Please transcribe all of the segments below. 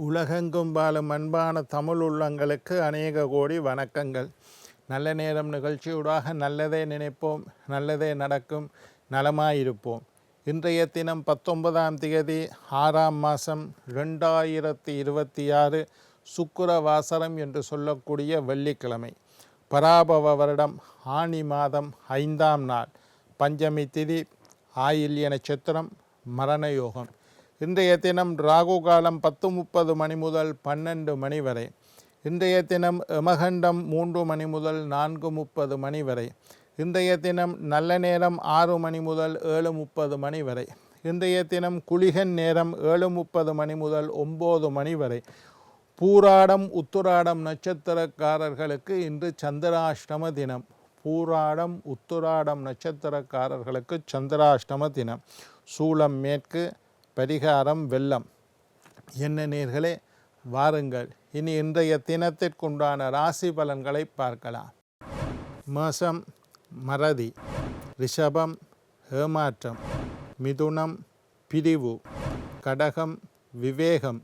உலகெங்கும் வாழும் அன்பான தமிழ் உள்ளங்களுக்கு அநேக கோடி வணக்கங்கள். நல்ல நேரம் நிகழ்ச்சியூடாக நல்லதே நினைப்போம், நல்லதே நடக்கும், நலமாயிருப்போம். இன்றைய தினம் 19ஆம் தேதி 6ஆம் மாதம் 2026 சுக்கிரவாசரம் என்று சொல்லக்கூடிய வெள்ளிக்கிழமை, பராபவ வருடம் ஆனி மாதம் 5ஆம் நாள், பஞ்சமி திதி, ஆயில்ய நட்சத்திரம், மரண யோகம். இன்றைய தினம் ராகு காலம் 10:30 மணி முதல் 12 மணி வரை. இன்றைய தினம் யமகண்டம் 3 மணி முதல் 4:30 மணி வரை. இன்றைய தினம் நல்ல நேரம் 6 மணி முதல் 7:30 மணி வரை. இன்றைய தினம் குளிகன் நேரம் 7:30 மணி முதல் 9 மணி வரை. பூராடம் உத்துராடம் நட்சத்திரக்காரர்களுக்கு இன்று சந்திராஷ்டம தினம். பூராடம் உத்துராடம் நட்சத்திரக்காரர்களுக்கு சந்திராஷ்டம தினம். சூலம் மேற்கு, பரிகாரம் வெள்ளம். என்ன நேர்களே, வாருங்கள் இனி இன்றைய தினத்திற்குண்டான ராசி பலன்களை பார்க்கலாம். மேஷம் மறதி, ரிஷபம் ஏமாற்றம், மிதுனம் பிரிவு, கடகம் விவேகம்,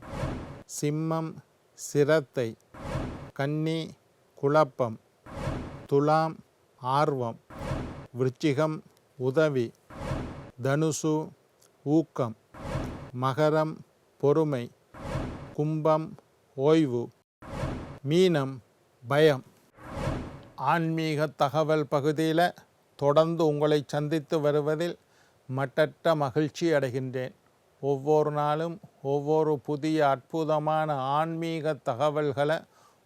சிம்மம் சிரத்தை, கன்னி குழப்பம், துலாம் ஆர்வம், விருச்சிகம் உதவி, தனுசு ஊக்கம், மகரம் பொறுமை, கும்பம் ஓய்வு, மீனம் பயம். ஆன்மீக தகவல் பகுதியில் தொடர்ந்து உங்களை சந்தித்து வருவதில் மட்டற்ற மகிழ்ச்சி அடைகின்றேன். ஒவ்வொரு நாளும் ஒவ்வொரு புதிய அற்புதமான ஆன்மீக தகவல்களை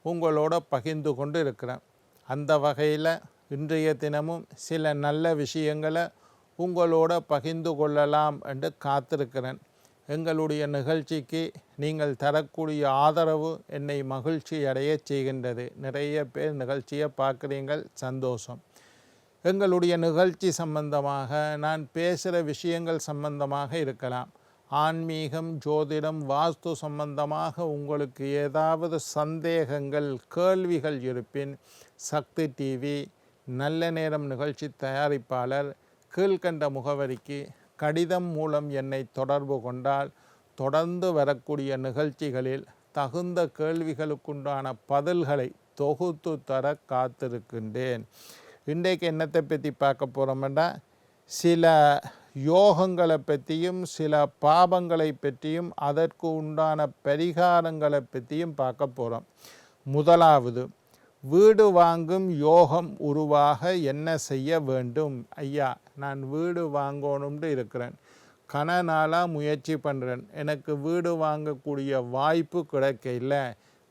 உங்களோட பகிர்ந்து கொண்டு இருக்கிறேன். அந்த வகையில் இன்றைய தினமும் சில நல்ல விஷயங்களை உங்களோட பகிர்ந்து கொள்ளலாம் என்று காத்திருக்கிறேன். எங்களுடைய நிகழ்ச்சிக்கு நீங்கள் தரக்கூடிய ஆதரவு என்னை மகிழ்ச்சி அடைய செய்கின்றது. நிறைய பேர் நிகழ்ச்சியை பார்க்குறீங்கள், சந்தோஷம். எங்களுடைய நிகழ்ச்சி சம்பந்தமாக நான் பேசுகிற விஷயங்கள் சம்பந்தமாக இருக்கலாம். ஆன்மீகம், ஜோதிடம், வாஸ்து சம்பந்தமாக உங்களுக்கு ஏதாவது சந்தேகங்கள், கேள்விகள் இருப்பின் சக்தி டிவி நல்ல நேரம் நிகழ்ச்சி தயாரிப்பாளர் கீழ்கண்ட முகவரிக்கு கடிதம் மூலம் என்னை தொடர்பு கொண்டால் தொடர்ந்து வரக்கூடிய நிகழ்ச்சிகளில் தகுந்த கேள்விகளுக்குண்டான பதில்களை தொகுத்து தர காத்திருக்கின்றேன். இன்றைக்கு என்னத்தை பற்றி பார்க்க போகிறோம்னா, சில யோகங்களை பற்றியும் சில பாபங்களை பற்றியும் அதற்கு உண்டான பரிகாரங்களை பற்றியும் பார்க்க போகிறோம். முதலாவது, வீடு வாங்கும் யோகம் உருவாக என்ன செய்ய வேண்டும்? ஐயா, நான் வீடு வாங்கணும்னு இருக்கிறேன், கன நாளாக முயற்சி பண்ணுறேன், எனக்கு வீடு வாங்கக்கூடிய வாய்ப்பு கிடைக்கல,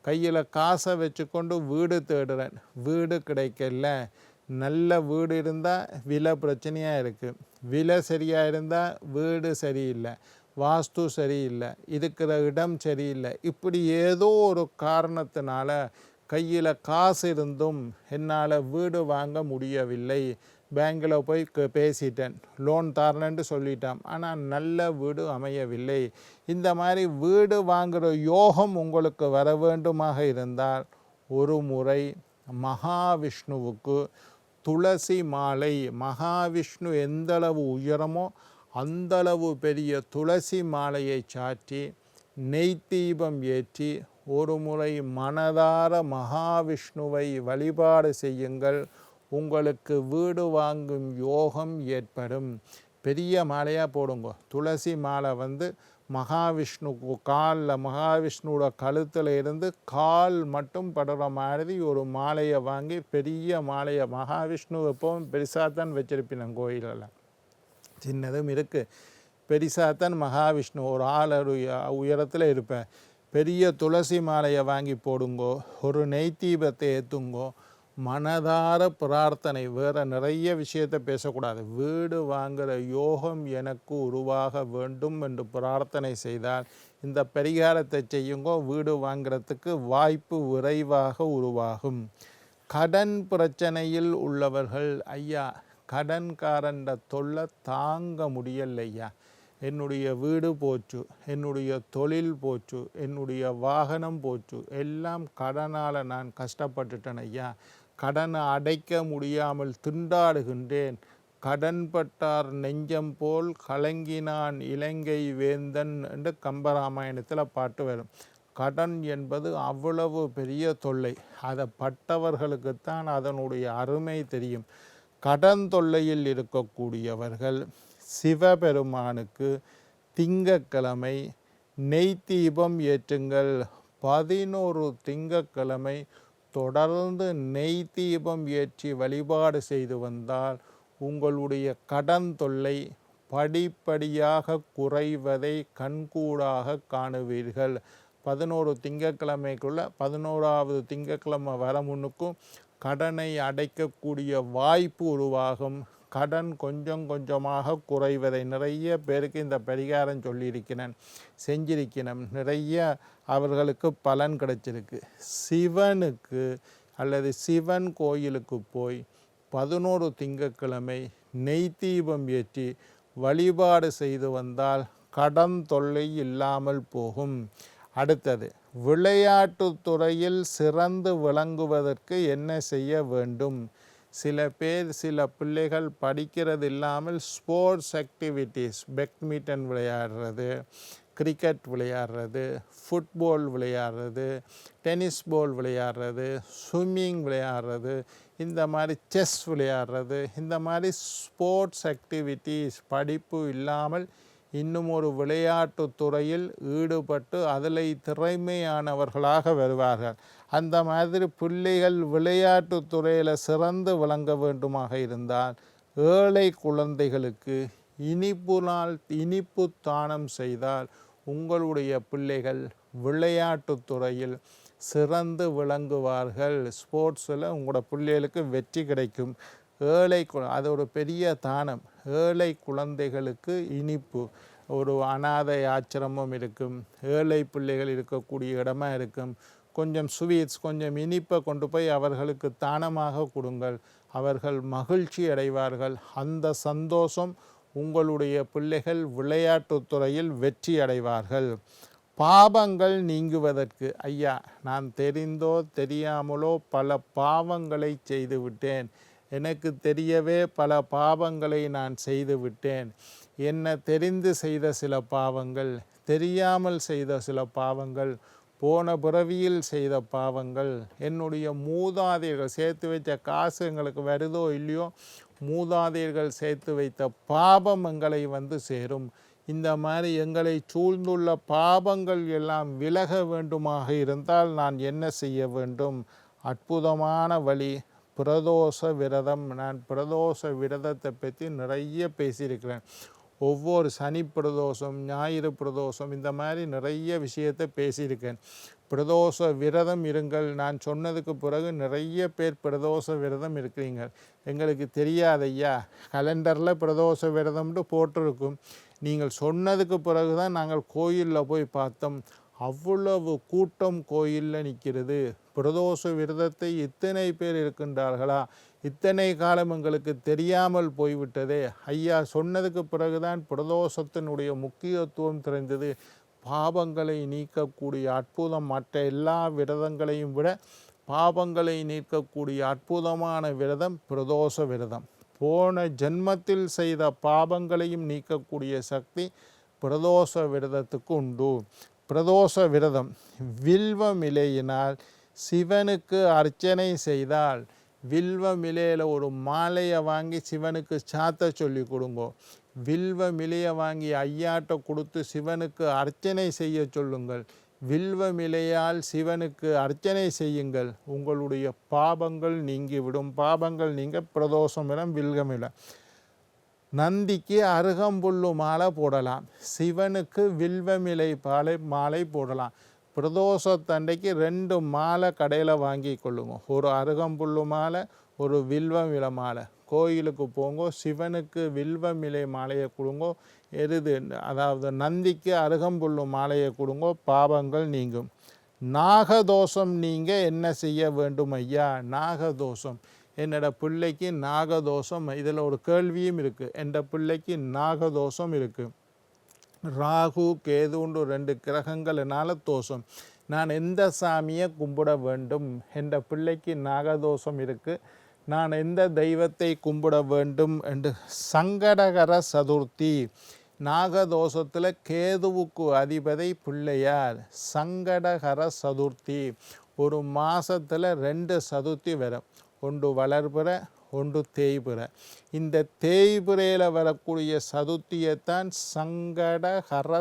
கையில் காசை வச்சுக்கொண்டு வீடு தேடுறேன், வீடு கிடைக்கல. நல்ல வீடு இருந்தால் விலை பிரச்சனையாக இருக்குது, விலை சரியாக இருந்தால் வீடு சரியில்லை, வாஸ்து சரியில்லை, இருக்கிற இடம் சரியில்லை. இப்படி ஏதோ ஒரு காரணத்தினால கையில் காசு இருந்தும் என்னால் வீடு வாங்க முடியவில்லை. பேங்கில் போய் பேசிட்டேன், லோன் தரேன்னு சொல்லிட்டான், ஆனால் நல்ல வீடு அமையவில்லை. இந்த மாதிரி வீடு வாங்குகிற யோகம் உங்களுக்கு வர வேண்டுமாக இருந்தால் ஒரு முறை மகாவிஷ்ணுவுக்கு துளசி மாலை, மகாவிஷ்ணு எந்தளவு உயரமோ அந்தளவு பெரிய துளசி மாலையை சாற்றி நெய் தீபம் ஏற்றி ஒரு முறை மனதார மகாவிஷ்ணுவை வழிபாடு செய்யுங்கள். உங்களுக்கு வீடு வாங்கும் யோகம் ஏற்படும். பெரிய மாலையாக போடுங்க. துளசி மாலை மகாவிஷ்ணு காலில், மகாவிஷ்ணுவோட கழுத்தில் இருந்து கால் மட்டும் படுற மாதிரி ஒரு மாலையை வாங்கி, பெரிய மாலையை, மகாவிஷ்ணு எப்பவும் பெருசாக தான் வச்சிருப்பினேன் கோயிலெல்லாம், சின்னதும் இருக்குது, பெருசாக தான் மகாவிஷ்ணு ஒரு உயரத்தில் இருப்பேன். பெரிய துளசி மாலையை வாங்கி போடுங்கோ, ஒரு நெய் தீபத்தை ஏற்றுங்கோ, மனதார பிரார்த்தனை. வேறு நிறைய விஷயத்தை பேசக்கூடாது. வீடு வாங்குகிற யோகம் எனக்கு உருவாக வேண்டும் என்று பிரார்த்தனை செய்தால் இந்த பரிகாரத்தை செய்யுங்கோ, வீடு வாங்கிறதுக்கு வாய்ப்பு விரைவாக உருவாகும். கடன் பிரச்சனையில் உள்ளவர்கள், ஐயா கடன்காரண்ட தொல்லை தாங்க முடியலையா, என்னுடைய வீடு போச்சு, என்னுடைய தொழில் போச்சு, என்னுடைய வாகனம் போச்சு, எல்லாம் கடனால் நான் கஷ்டப்பட்டுட்டேன் ஐயா, கடனை அடைக்க முடியாமல் திண்டாடுகின்றேன், கடன்பட்டார் நெஞ்சம் போல் கலங்கினான் இலங்கை வேந்தன் என்று கம்பராமாயணத்தில் பாட்டு வரும். கடன் என்பது அவ்வளவு பெரிய தொல்லை. அதை பட்டவர்களுக்குத்தான் அதனுடைய அருமை தெரியும். கடன் தொல்லையில் இருக்கக்கூடியவர்கள் சிவபெருமானுக்கு திங்கட்கிழமை நெய் தீபம் ஏற்றுங்கள். 11 திங்கட்கிழமை தொடர்ந்து நெய் தீபம் ஏற்றி வழிபாடு செய்து வந்தால் உங்களுடைய கடன் தொல்லை படிப்படியாக குறைவதை கண்கூடாக காணுவீர்கள். 11 திங்கட்கிழமைக்குள்ள 11வது திங்கட்கிழமை வர முன்னுக்கும் கடனை அடைக்கக்கூடிய வாய்ப்பு உருவாகும். கடன் கொஞ்சம் கொஞ்சமாக குறைவதை நிறைய பேருக்கு இந்த பரிகாரம் சொல்லியிருக்கிறேன், செஞ்சிருக்கிறேன். நிறைய அவர்களுக்கு பலன் கிடைச்சிருக்கு. சிவனுக்கு அல்லது சிவன் கோயிலுக்கு போய் 11 திங்கட்கிழமை நெய் தீபம் ஏற்றி வழிபாடு செய்து வந்தால் கடன் தொல்லை இல்லாமல் போகும். அடுத்தது, விளையாட்டுத் துறையில் சிறந்து விளங்குவதற்கு என்ன செய்ய வேண்டும்? சில பிள்ளைகள் படிக்கிறது இல்லாமல் ஸ்போர்ட்ஸ் ஆக்டிவிட்டீஸ், பேட்மிண்டன் விளையாடுறது, கிரிக்கெட் விளையாடுறது, ஃபுட்பால் விளையாடுறது, டென்னிஸ் பால் விளையாடுறது, ஸ்விம்மிங் விளையாடுறது, இந்த மாதிரி செஸ் விளையாடுறது, இந்த மாதிரி ஸ்போர்ட்ஸ் ஆக்டிவிட்டீஸ் படிப்பு இல்லாமல் இன்னும் ஒரு விளையாட்டு துறையில் ஈடுபட்டு அதில் திறமையானவர்களாக வருவார்கள். அந்த மாதிரி பிள்ளைகள் விளையாட்டு துறையில் சிறந்து விளங்க வேண்டுமாக இருந்தால் ஏழை குழந்தைகளுக்கு இனிப்பு தானம் செய்தால் உங்களுடைய பிள்ளைகள் விளையாட்டு துறையில் சிறந்து விளங்குவார்கள். ஸ்போர்ட்ஸில் உங்களோட பிள்ளைகளுக்கு வெற்றி கிடைக்கும். அது ஒரு பெரிய தானம். ஏழை குழந்தைகளுக்கு இனிப்பு, ஒரு அனாதை ஆச்சிரமம் இருக்கும், ஏழை பிள்ளைகள் இருக்கக்கூடிய இடமா இருக்கும். கொஞ்சம் ஸ்வீட்ஸ், கொஞ்சம் இனிப்பை கொண்டு போய் அவர்களுக்கு தானமாக கொடுங்கள். அவர்கள் மகிழ்ச்சி அடைவார்கள். அந்த சந்தோஷம் உங்களுடைய பிள்ளைகள் விளையாட்டுத்துறையில் வெற்றி அடைவார்கள். பாவங்கள் நீங்குவதற்கு, ஐயா நான் தெரிந்தோ தெரியாமலோ பல பாவங்களை செய்துவிட்டேன், எனக்கு தெரியவே பல பாவங்களை நான் செய்து விட்டேன், என்ன தெரிந்து செய்த சில பாவங்கள், தெரியாமல் செய்த சில பாவங்கள், போன பிறவியில் செய்த பாவங்கள், என்னுடைய மூதாதையர்கள் சேர்த்து வைத்த காசு எங்களுக்கு வருதோ இல்லையோ, மூதாதையர்கள் சேர்த்து வைத்த பாவம் எங்களை வந்து சேரும். இந்த மாதிரி எங்களை சூழ்ந்துள்ள பாவங்கள் எல்லாம் விலக வேண்டுமாக இருந்தால் நான் என்ன செய்ய வேண்டும்? அற்புதமான வழி பிரதோஷ விரதம். நான் பிரதோஷ விரதத்தை பற்றி நிறைய பேசியிருக்கிறேன். ஒவ்வொரு சனி பிரதோஷம், ஞாயிறு பிரதோஷம், இந்த மாதிரி நிறைய விஷயத்தை பேசியிருக்கேன். பிரதோஷ விரதம் இருங்கள். நான் சொன்னதுக்கு பிறகு நிறைய பேர் பிரதோஷ விரதம் இருக்கிறீங்க. எங்களுக்கு தெரியாதையா, கலண்டரில் பிரதோஷ விரதம்னு போட்டிருக்கும். நீங்கள் சொன்னதுக்கு பிறகு தான் நாங்கள் கோயிலில் போய் பார்த்தோம். அவ்வளவு கூட்டம் கோயிலில் நிற்கிறது. பிரதோஷ விரதத்தை இத்தனை பேர் இருக்கின்றார்களா? இத்தனை காலம் எங்களுக்கு தெரியாமல் போய்விட்டதே. ஐயா சொன்னதுக்கு பிறகுதான் பிரதோஷத்தினுடைய முக்கியத்துவம் தெரிந்தது. பாவங்களை நீக்கக்கூடிய அற்புதம், மற்ற எல்லா விரதங்களையும் விட பாவங்களை நீக்கக்கூடிய அற்புதமான விரதம் பிரதோஷ விரதம். போன ஜென்மத்தில் செய்த பாவங்களையும் நீக்கக்கூடிய சக்தி பிரதோஷ விரதத்துக்கு உண்டு. பிரதோஷ விரதம் வில்வம் இலையினால் சிவனுக்கு அர்ச்சனை செய்தால், வில்வம் இலையில் ஒரு மாலையை வாங்கி சிவனுக்கு சாத்த சொல்லி கொடுங்கோ. வில்வம் இலையை வாங்கி ஐயாட்ட கொடுத்து சிவனுக்கு அர்ச்சனை செய்ய சொல்லுங்கள். வில்வம் இலையால் சிவனுக்கு அர்ச்சனை செய்யுங்கள். உங்களுடைய பாபங்கள் நீங்கிவிடும். பாபங்கள் நீங்க பிரதோஷம் இடம் வில்வமிலை. நந்திக்கு அருகம்புல்லு மாலை போடலாம். சிவனுக்கு வில்வமிலை மாலை போடலாம். பிரதோஷத்தண்டைக்கு 2 மாலை கடையில் வாங்கி கொள்ளுங்க. ஒரு அருகம்புல்லு மாலை, ஒரு வில்வமிலை மாலை. கோயிலுக்கு போங்கோ, சிவனுக்கு வில்வமிலை மாலையை கொடுங்கோ. அதாவது நந்திக்கு அருகம்புல்லு மாலையை கொடுங்கோ. பாவங்கள் நீங்கும். நாகதோஷம் நீங்க என்ன செய்ய வேண்டும் ஐயா? நாகதோஷம், என்னோட பிள்ளைக்கு நாகதோஷம். இதில் ஒரு கேள்வியும் இருக்குது. என் பிள்ளைக்கு நாகதோஷம் இருக்குது. ராகு கேதுண்டு 2 கிரகங்கள்னால தோஷம். நான் எந்த சாமியை கும்பிட வேண்டும்? என் பிள்ளைக்கு நாகதோஷம் இருக்குது, நான் எந்த தெய்வத்தை கும்பிட வேண்டும் என்று சங்கடகர சதுர்த்தி நாகதோஷத்தில் கேதுவுக்கு அதிபதி பிள்ளையார். சங்கடகர சதுர்த்தி, ஒரு மாதத்தில் 2 சதுர்த்தி வரும். ஒன்று வளர்பிற, ஒன்று தேய்பிற. இந்த தேய்பிறையில் வரக்கூடிய சதுர்த்தியைத்தான் சங்கடகர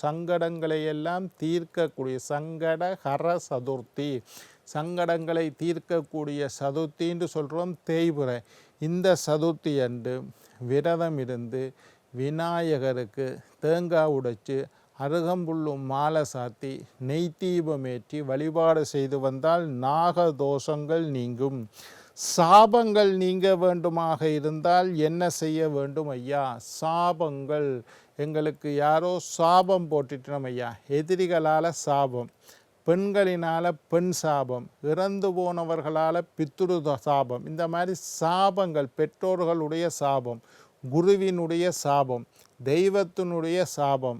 சங்கடங்களை எல்லாம் தீர்க்கக்கூடிய சங்கடகர சதுர்த்தி, சங்கடங்களை தீர்க்கக்கூடிய சதுர்த்தின்னு சொல்கிறோம் தேய்பிறை. இந்த சதுர்த்தி அன்று விரதம் இருந்து விநாயகருக்கு தேங்காய் உடைச்சு அருகம்புல்லும் மாலை சாத்தி நெய் தீபமேற்றி வழிபாடு செய்து வந்தால் நாகதோஷங்கள் நீங்கும். சாபங்கள் நீங்க வேண்டுமாக இருந்தால் என்ன செய்ய வேண்டும் ஐயா? சாபங்கள், எங்களுக்கு யாரோ சாபம் போட்டுட்டோம் ஐயா, எதிரிகளால் சாபம், பெண்களினால் பெண் சாபம், இறந்து போனவர்களால் பித்ரு சாபம், இந்த மாதிரி சாபங்கள், பெற்றோர்களுடைய சாபம், குருவினுடைய சாபம், தெய்வத்தினுடைய சாபம்,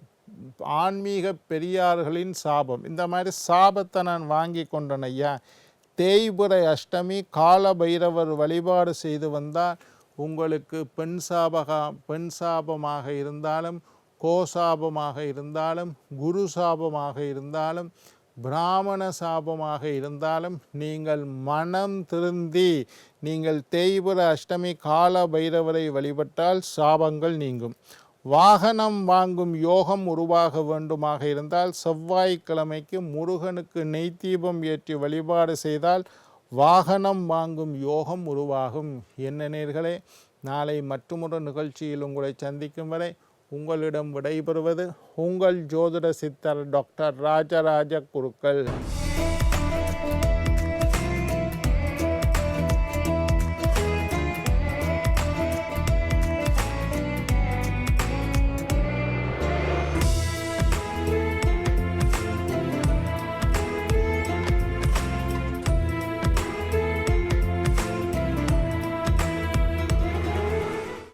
ஆன்மீக பெரியார்களின் சாபம், இந்த மாதிரி சாபத்தை நான் வாங்கி கொண்டேன் ஐயா. தேய்பிறை அஷ்டமி கால பைரவர் வழிபாடு செய்து வந்தால் உங்களுக்கு பெண் சாபமாக இருந்தாலும், கோசாபமாக இருந்தாலும், குரு சாபமாக இருந்தாலும், பிராமண சாபமாக இருந்தாலும் நீங்கள் மனம் திருந்தி நீங்கள் தேய்பிறை அஷ்டமி கால பைரவரை வழிபட்டால் சாபங்கள் நீங்கும். வாகனம் வாங்கும் யோகம் உருவாக வேண்டுமாக இருந்தால் செவ்வாய்க்கிழமைக்கு முருகனுக்கு நெய் தீபம் ஏற்றி வழிபாடு செய்தால் வாகனம் வாங்கும் யோகம் உருவாகும். என்ன நேயர்களே, நாளை மற்றொரு நிகழ்ச்சியில் உங்களை சந்திக்கும் வரை உங்களிடம் விடைபெறுவது உங்கள் ஜோதிட சித்தர் டாக்டர் ராஜராஜ குருக்கள்.